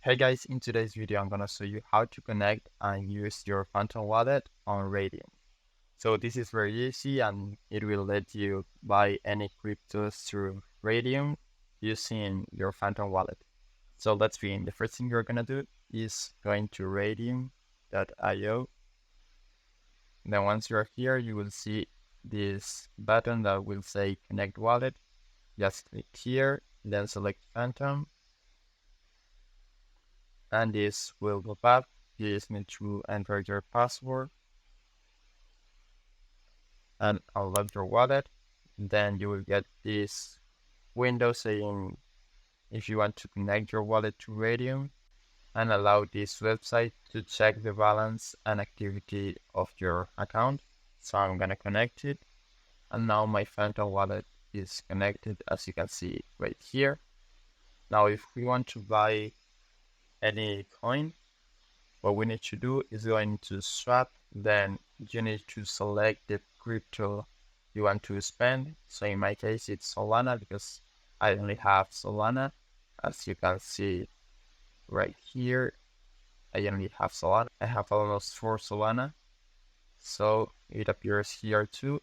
Hey guys, in today's video I'm gonna show you how to connect and use your Phantom wallet on Raydium. So this is very easy and it will let you buy any cryptos through Raydium using your Phantom wallet. So let's begin. The first thing you're gonna do is going to raydium.io. Then once you're here, you will see this button that will say connect wallet. Just click here, then select Phantom. And this will pop up. You just need to enter your password and unlock your wallet. Then you will get this window saying if you want to connect your wallet to Raydium and allow this website to check the balance and activity of your account. So I'm gonna connect it, and now my Phantom wallet is connected, as you can see right here. Now if we want to buy any coin, what we need to do is going to swap. Then you need to select the crypto you want to spend. So in my case, it's Solana because I only have Solana. As you can see right here, I only have Solana. I have almost 4 Solana. So it appears here too.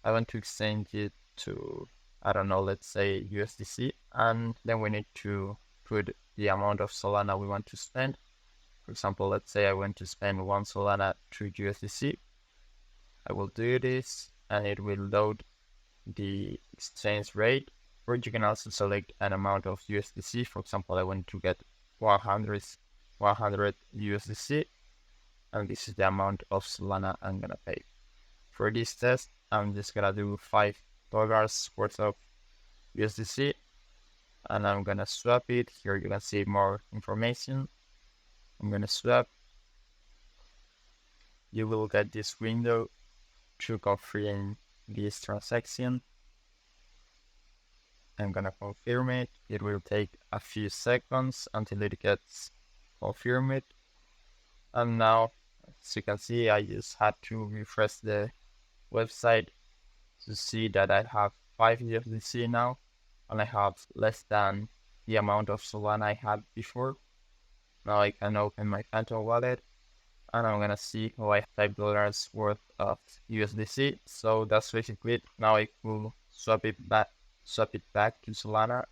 I want to exchange it to, I don't know, let's say USDC. And then we need to put the amount of Solana we want to spend. For example, let's say I want to spend 1 Solana to USDC. I will do this and it will load the exchange rate, or you can also select an amount of USDC. For example, I want to get 100 USDC, and this is the amount of Solana I'm gonna pay. For this test, I'm just gonna do $5 worth of USDC, and I'm gonna swap it. Here you can see more information. I'm gonna swap. You will get this window to confirm this transaction. I'm gonna confirm it. It will take a few seconds until it gets confirmed. And now, as you can see, I just had to refresh the website to see that I have 5 USDC now, and I have less than the amount of Solana I had before. Now I can open my Phantom wallet, and I'm gonna see how I have $5 worth of USDC. So that's basically it. Now I will swap it back to Solana,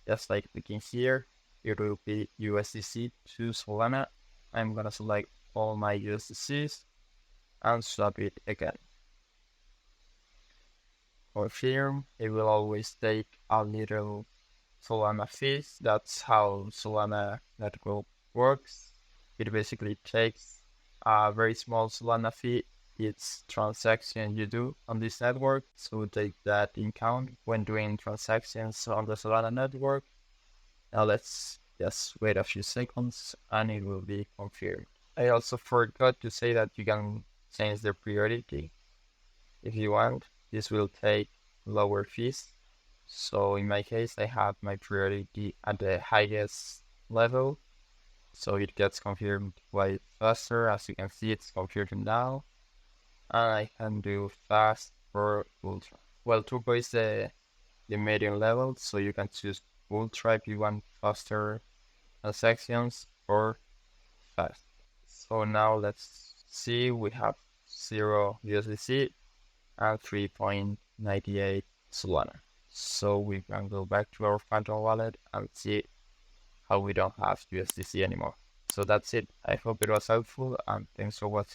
just like clicking here. It will be USDC to Solana. I'm gonna select all my USDCs and swap it again. Confirm. It will always take a little Solana fees. That's how Solana network works. It basically takes a very small Solana fee each transaction you do on this network. So take that in count when doing transactions on the Solana network. Now let's just wait a few seconds and it will be confirmed. I also forgot to say that you can change the priority if you want. This will take lower fees. So in my case, I have my priority at the highest level, so it gets confirmed quite faster. As you can see, it's confirmed now, and I can do fast or ultra. Well, turbo is the medium level, so you can choose ultra if you want faster transactions or fast. So now let's see, we have 0 USDC and 3.98 Solana. So we can go back to our Phantom wallet and see how we don't have USDC anymore. So that's it. I hope it was helpful and thanks for watching.